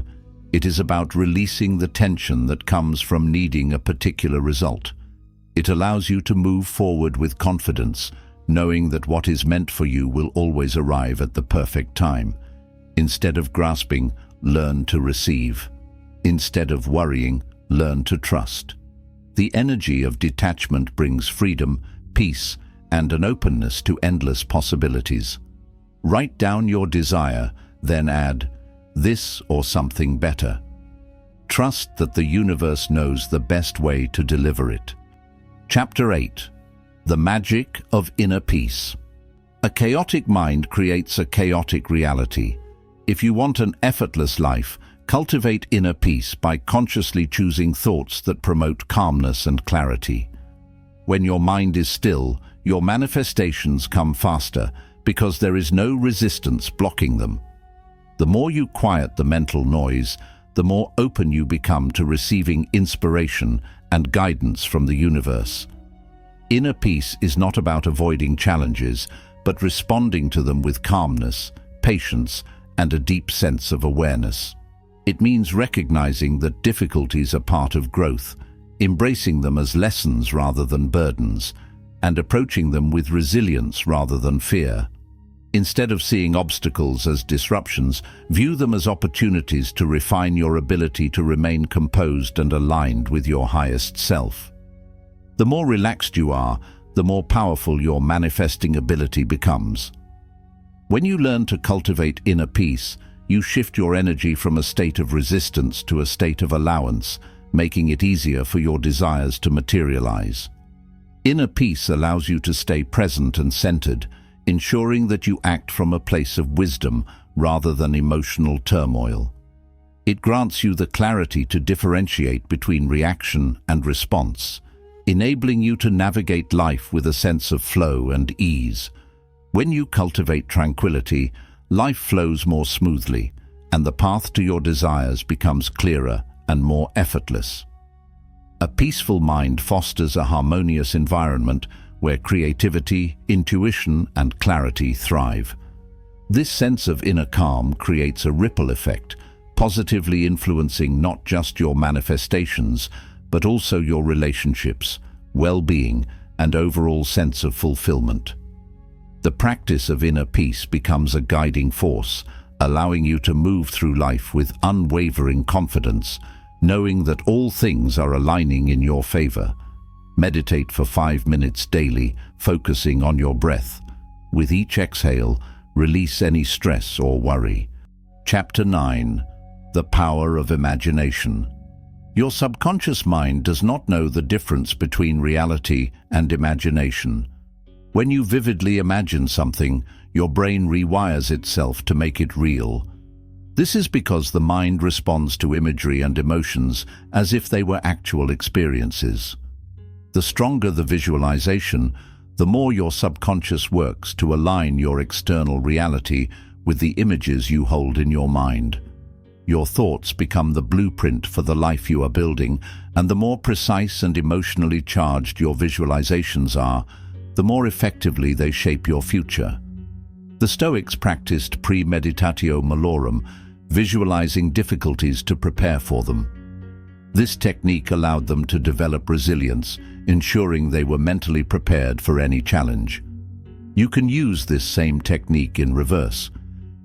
Speaker 1: It is about releasing the tension that comes from needing a particular result. It allows you to move forward with confidence, knowing that what is meant for you will always arrive at the perfect time. Instead of grasping, learn to receive. Instead of worrying, learn to trust. The energy of detachment brings freedom, peace, and an openness to endless possibilities. Write down your desire, then add, "this or something better." Trust that the universe knows the best way to deliver it. Chapter 8. The Magic of Inner Peace. A chaotic mind creates a chaotic reality. If you want an effortless life, cultivate inner peace by consciously choosing thoughts that promote calmness and clarity. When your mind is still, your manifestations come faster because there is no resistance blocking them. The more you quiet the mental noise, the more open you become to receiving inspiration and guidance from the universe. Inner peace is not about avoiding challenges, but responding to them with calmness, patience, and a deep sense of awareness. It means recognizing that difficulties are part of growth, embracing them as lessons rather than burdens, and approaching them with resilience rather than fear. Instead of seeing obstacles as disruptions, view them as opportunities to refine your ability to remain composed and aligned with your highest self. The more relaxed you are, the more powerful your manifesting ability becomes. When you learn to cultivate inner peace, you shift your energy from a state of resistance to a state of allowance, making it easier for your desires to materialize. Inner peace allows you to stay present and centered, ensuring that you act from a place of wisdom rather than emotional turmoil. It grants you the clarity to differentiate between reaction and response, enabling you to navigate life with a sense of flow and ease. When you cultivate tranquility, life flows more smoothly, and the path to your desires becomes clearer and more effortless. A peaceful mind fosters a harmonious environment where creativity, intuition, and clarity thrive. This sense of inner calm creates a ripple effect, positively influencing not just your manifestations, but also your relationships, well-being, and overall sense of fulfillment. The practice of inner peace becomes a guiding force, allowing you to move through life with unwavering confidence, knowing that all things are aligning in your favor. Meditate for 5 minutes daily, focusing on your breath. With each exhale, release any stress or worry. Chapter 9. The Power of Imagination. Your subconscious mind does not know the difference between reality and imagination. When you vividly imagine something, your brain rewires itself to make it real. This is because the mind responds to imagery and emotions as if they were actual experiences. The stronger the visualization, the more your subconscious works to align your external reality with the images you hold in your mind. Your thoughts become the blueprint for the life you are building, and the more precise and emotionally charged your visualizations are, the more effectively they shape your future. The Stoics practiced premeditatio malorum, visualizing difficulties to prepare for them. This technique allowed them to develop resilience, ensuring they were mentally prepared for any challenge. You can use this same technique in reverse.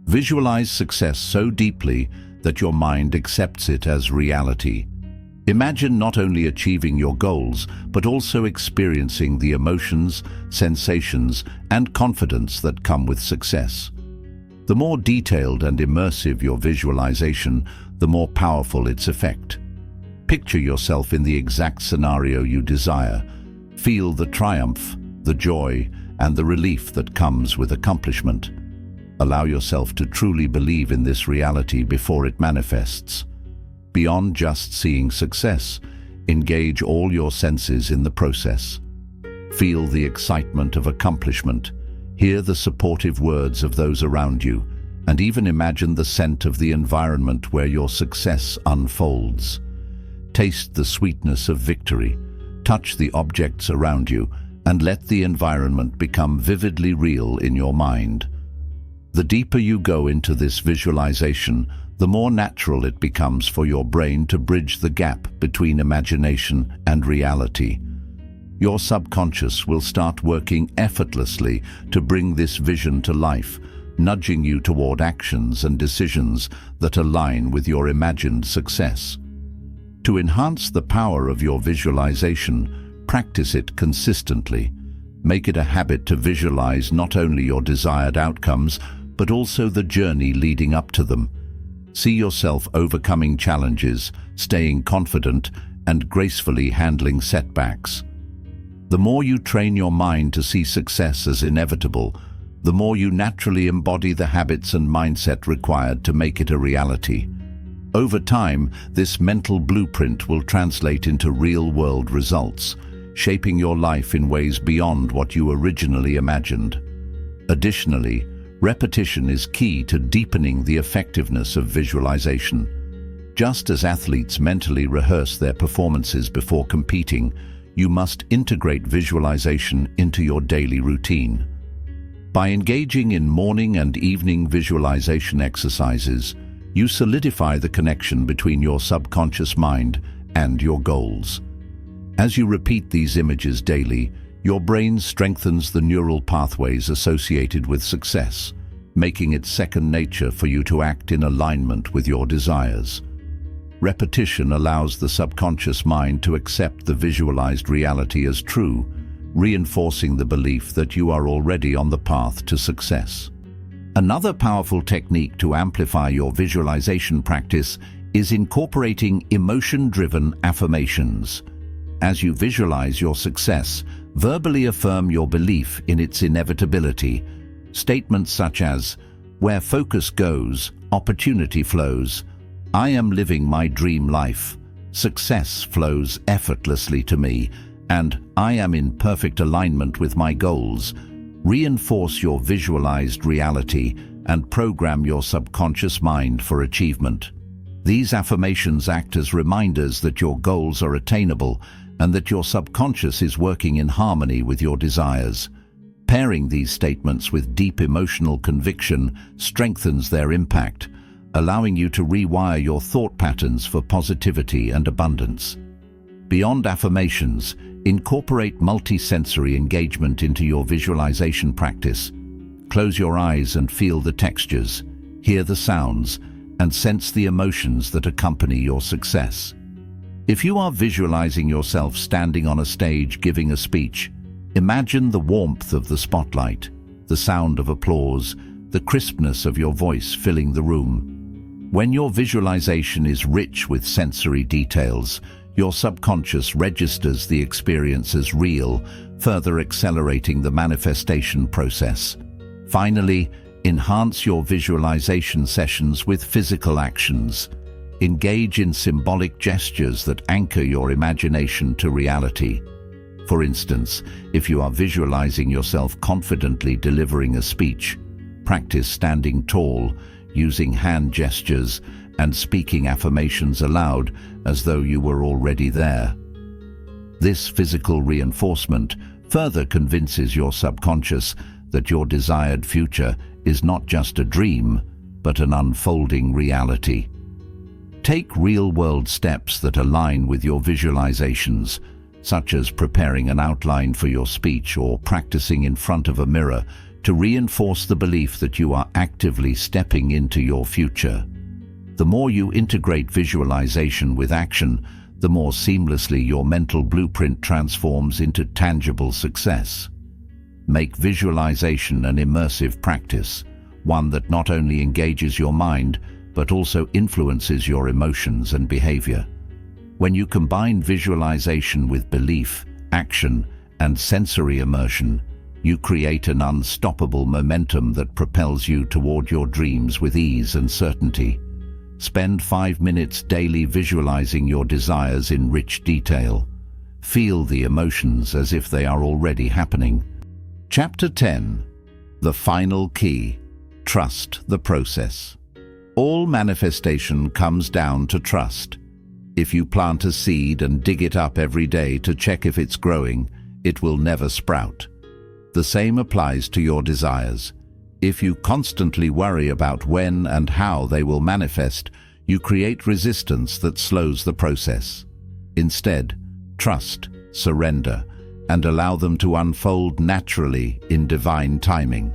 Speaker 1: Visualize success so deeply that your mind accepts it as reality. Imagine not only achieving your goals, but also experiencing the emotions, sensations, and confidence that come with success. The more detailed and immersive your visualization, the more powerful its effect. Picture yourself in the exact scenario you desire. Feel the triumph, the joy, and the relief that comes with accomplishment. Allow yourself to truly believe in this reality before it manifests. Beyond just seeing success, engage all your senses in the process. Feel the excitement of accomplishment. Hear the supportive words of those around you, and even imagine the scent of the environment where your success unfolds. Taste the sweetness of victory, touch the objects around you, and let the environment become vividly real in your mind. The deeper you go into this visualization, the more natural it becomes for your brain to bridge the gap between imagination and reality. Your subconscious will start working effortlessly to bring this vision to life, nudging you toward actions and decisions that align with your imagined success. To enhance the power of your visualization, practice it consistently. Make it a habit to visualize not only your desired outcomes, but also the journey leading up to them. See yourself overcoming challenges, staying confident, and gracefully handling setbacks. The more you train your mind to see success as inevitable, the more you naturally embody the habits and mindset required to make it a reality. Over time, this mental blueprint will translate into real-world results, shaping your life in ways beyond what you originally imagined. Additionally, repetition is key to deepening the effectiveness of visualization. Just as athletes mentally rehearse their performances before competing, you must integrate visualization into your daily routine. By engaging in morning and evening visualization exercises, you solidify the connection between your subconscious mind and your goals. As you repeat these images daily, your brain strengthens the neural pathways associated with success, making it second nature for you to act in alignment with your desires. Repetition allows the subconscious mind to accept the visualized reality as true, reinforcing the belief that you are already on the path to success. Another powerful technique to amplify your visualization practice is incorporating emotion-driven affirmations. As you visualize your success, verbally affirm your belief in its inevitability. Statements such as, "Where focus goes, opportunity flows," "I am living my dream life," "Success flows effortlessly to me," and "I am in perfect alignment with my goals," reinforce your visualized reality and program your subconscious mind for achievement. These affirmations act as reminders that your goals are attainable and that your subconscious is working in harmony with your desires. Pairing these statements with deep emotional conviction strengthens their impact, allowing you to rewire your thought patterns for positivity and abundance. Beyond affirmations, incorporate multi-sensory engagement into your visualization practice. Close your eyes and feel the textures, hear the sounds, and sense the emotions that accompany your success. If you are visualizing yourself standing on a stage giving a speech, imagine the warmth of the spotlight, the sound of applause, the crispness of your voice filling the room. When your visualization is rich with sensory details, your subconscious registers the experience as real, further accelerating the manifestation process. Finally, enhance your visualization sessions with physical actions. Engage in symbolic gestures that anchor your imagination to reality. For instance, if you are visualizing yourself confidently delivering a speech, practice standing tall, using hand gestures, and speaking affirmations aloud as though you were already there. This physical reinforcement further convinces your subconscious that your desired future is not just a dream, but an unfolding reality. Take real-world steps that align with your visualizations, such as preparing an outline for your speech or practicing in front of a mirror to reinforce the belief that you are actively stepping into your future. The more you integrate visualization with action, the more seamlessly your mental blueprint transforms into tangible success. Make visualization an immersive practice, one that not only engages your mind, but also influences your emotions and behavior. When you combine visualization with belief, action, and sensory immersion, you create an unstoppable momentum that propels you toward your dreams with ease and certainty. Spend 5 minutes daily visualizing your desires in rich detail. Feel the emotions as if they are already happening. Chapter 10. The final key: trust the process. All manifestation comes down to trust. If you plant a seed and dig it up every day to check if it's growing, it will never sprout. The same applies to your desires. If you constantly worry about when and how they will manifest, you create resistance that slows the process. Instead, trust, surrender, and allow them to unfold naturally in divine timing.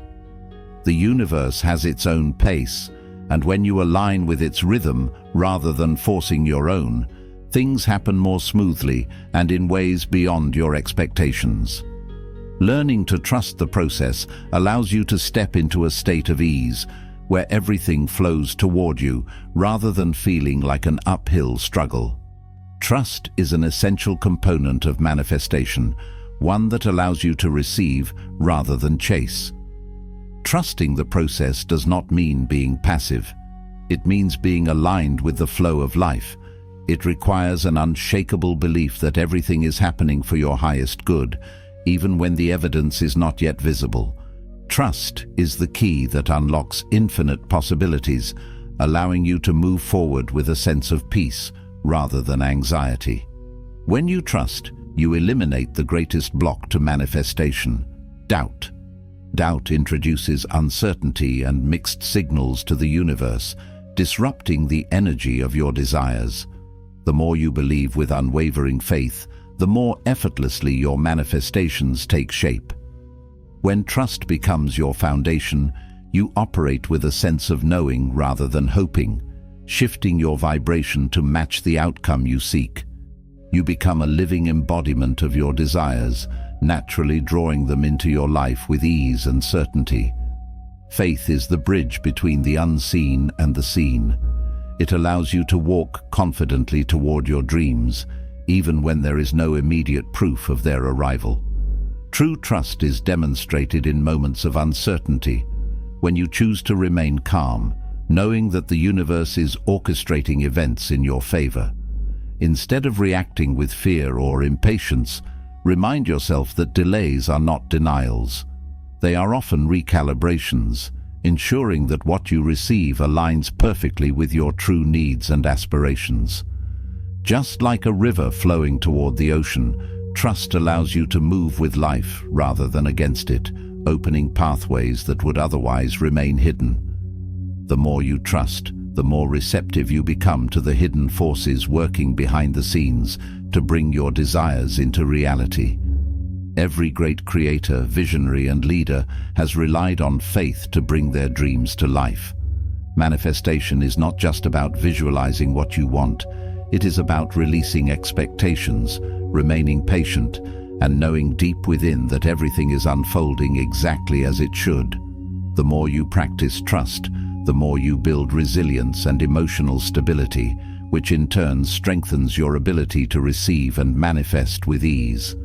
Speaker 1: The universe has its own pace, and when you align with its rhythm rather than forcing your own, things happen more smoothly and in ways beyond your expectations. Learning to trust the process allows you to step into a state of ease, where everything flows toward you rather than feeling like an uphill struggle. Trust is an essential component of manifestation, one that allows you to receive rather than chase. Trusting the process does not mean being passive. It means being aligned with the flow of life. It requires an unshakable belief that everything is happening for your highest good, even when the evidence is not yet visible. Trust is the key that unlocks infinite possibilities, allowing you to move forward with a sense of peace rather than anxiety. When you trust, you eliminate the greatest block to manifestation: doubt. Doubt introduces uncertainty and mixed signals to the universe, disrupting the energy of your desires. The more you believe with unwavering faith, the more effortlessly your manifestations take shape. When trust becomes your foundation, you operate with a sense of knowing rather than hoping, shifting your vibration to match the outcome you seek. You become a living embodiment of your desires, naturally drawing them into your life with ease and certainty. Faith is the bridge between the unseen and the seen. It allows you to walk confidently toward your dreams, even when there is no immediate proof of their arrival. True trust is demonstrated in moments of uncertainty, when you choose to remain calm, knowing that the universe is orchestrating events in your favor. Instead of reacting with fear or impatience, remind yourself that delays are not denials. They are often recalibrations, ensuring that what you receive aligns perfectly with your true needs and aspirations. Just like a river flowing toward the ocean, trust allows you to move with life rather than against it, opening pathways that would otherwise remain hidden. The more you trust, the more receptive you become to the hidden forces working behind the scenes to bring your desires into reality. Every great creator, visionary, and leader has relied on faith to bring their dreams to life. Manifestation is not just about visualizing what you want. It is about releasing expectations, remaining patient, and knowing deep within that everything is unfolding exactly as it should. The more you practice trust, the more you build resilience and emotional stability, which in turn strengthens your ability to receive and manifest with ease.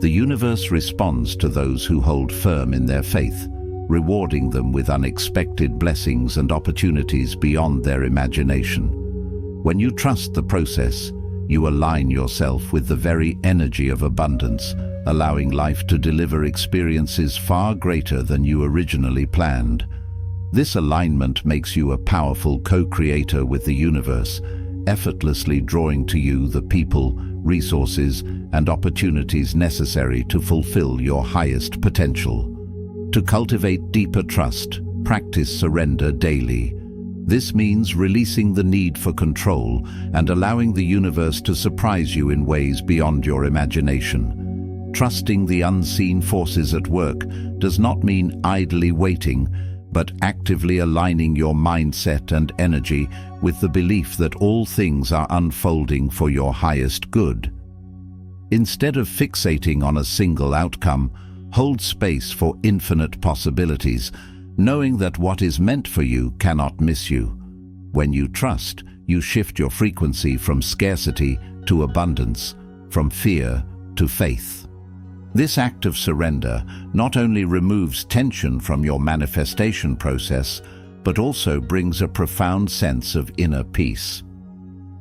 Speaker 1: The universe responds to those who hold firm in their faith, rewarding them with unexpected blessings and opportunities beyond their imagination. When you trust the process, you align yourself with the very energy of abundance, allowing life to deliver experiences far greater than you originally planned. This alignment makes you a powerful co-creator with the universe, effortlessly drawing to you the people, resources, and opportunities necessary to fulfill your highest potential. To cultivate deeper trust, practice surrender daily. This means releasing the need for control and allowing the universe to surprise you in ways beyond your imagination. Trusting the unseen forces at work does not mean idly waiting, but actively aligning your mindset and energy with the belief that all things are unfolding for your highest good. Instead of fixating on a single outcome, hold space for infinite possibilities, knowing that what is meant for you cannot miss you. When you trust, you shift your frequency from scarcity to abundance, from fear to faith. This act of surrender not only removes tension from your manifestation process, but also brings a profound sense of inner peace.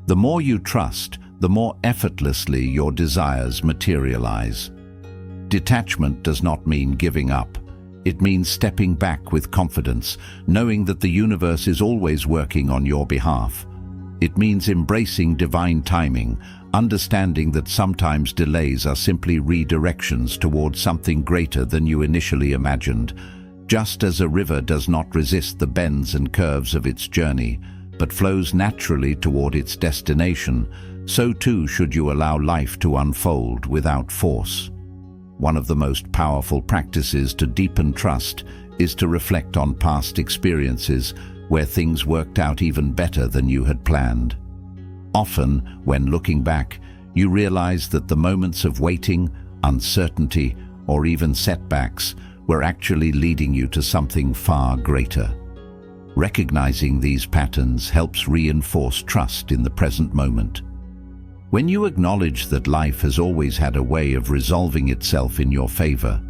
Speaker 1: The more you trust, the more effortlessly your desires materialize. Detachment does not mean giving up. It means stepping back with confidence, knowing that the universe is always working on your behalf. It means embracing divine timing, understanding that sometimes delays are simply redirections towards something greater than you initially imagined. Just as a river does not resist the bends and curves of its journey, but flows naturally toward its destination, so too should you allow life to unfold without force. One of the most powerful practices to deepen trust is to reflect on past experiences where things worked out even better than you had planned. Often, when looking back, you realize that the moments of waiting, uncertainty, or even setbacks were actually leading you to something far greater. Recognizing these patterns helps reinforce trust in the present moment. When you acknowledge that life has always had a way of resolving itself in your favor,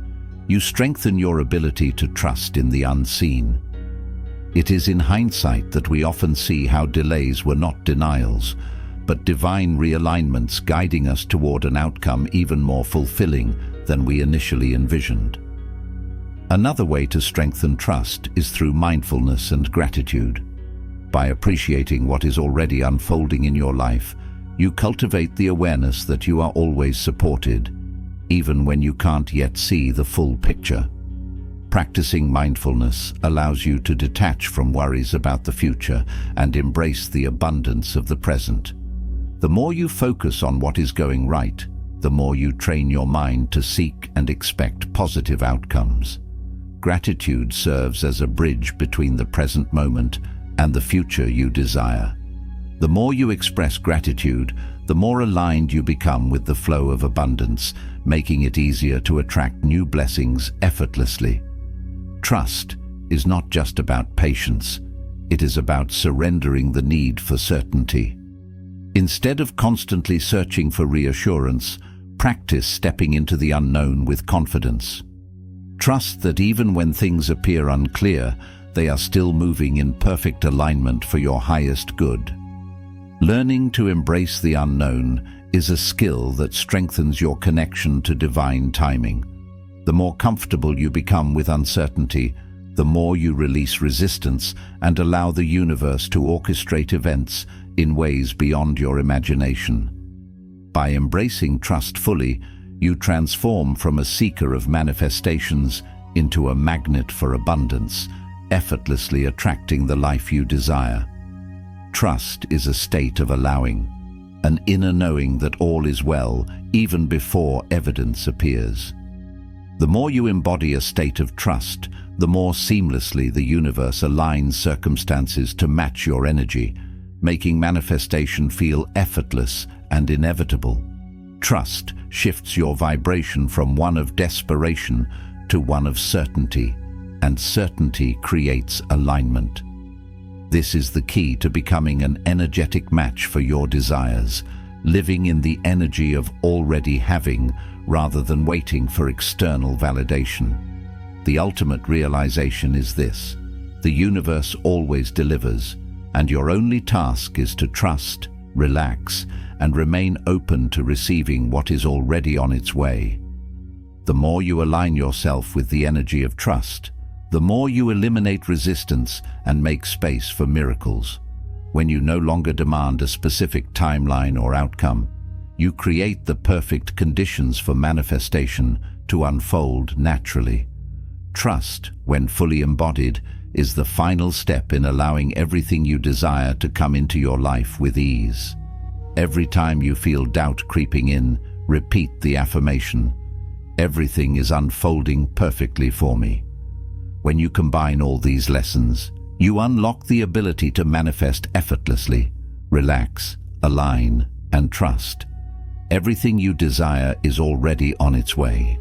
Speaker 1: you strengthen your ability to trust in the unseen. It is in hindsight that we often see how delays were not denials, but divine realignments guiding us toward an outcome even more fulfilling than we initially envisioned. Another way to strengthen trust is through mindfulness and gratitude. By appreciating what is already unfolding in your life, you cultivate the awareness that you are always supported, even when you can't yet see the full picture. Practicing mindfulness allows you to detach from worries about the future and embrace the abundance of the present. The more you focus on what is going right, the more you train your mind to seek and expect positive outcomes. Gratitude serves as a bridge between the present moment and the future you desire. The more you express gratitude, the more aligned you become with the flow of abundance, making it easier to attract new blessings effortlessly. Trust is not just about patience, it is about surrendering the need for certainty. Instead of constantly searching for reassurance, practice stepping into the unknown with confidence. Trust that even when things appear unclear, they are still moving in perfect alignment for your highest good. Learning to embrace the unknown is a skill that strengthens your connection to divine timing. The more comfortable you become with uncertainty, the more you release resistance and allow the universe to orchestrate events in ways beyond your imagination. By embracing trust fully, you transform from a seeker of manifestations into a magnet for abundance, effortlessly attracting the life you desire. Trust is a state of allowing, an inner knowing that all is well even before evidence appears. The more you embody a state of trust, the more seamlessly the universe aligns circumstances to match your energy, making manifestation feel effortless and inevitable. Trust shifts your vibration from one of desperation to one of certainty, and certainty creates alignment. This is the key to becoming an energetic match for your desires, living in the energy of already having rather than waiting for external validation. The ultimate realization is this: the universe always delivers, and your only task is to trust, relax, and remain open to receiving what is already on its way. The more you align yourself with the energy of trust, the more you eliminate resistance and make space for miracles. When you no longer demand a specific timeline or outcome, you create the perfect conditions for manifestation to unfold naturally. Trust, when fully embodied, is the final step in allowing everything you desire to come into your life with ease. Every time you feel doubt creeping in, repeat the affirmation: "Everything is unfolding perfectly for me." When you combine all these lessons, you unlock the ability to manifest effortlessly, relax, align, and trust. Everything you desire is already on its way.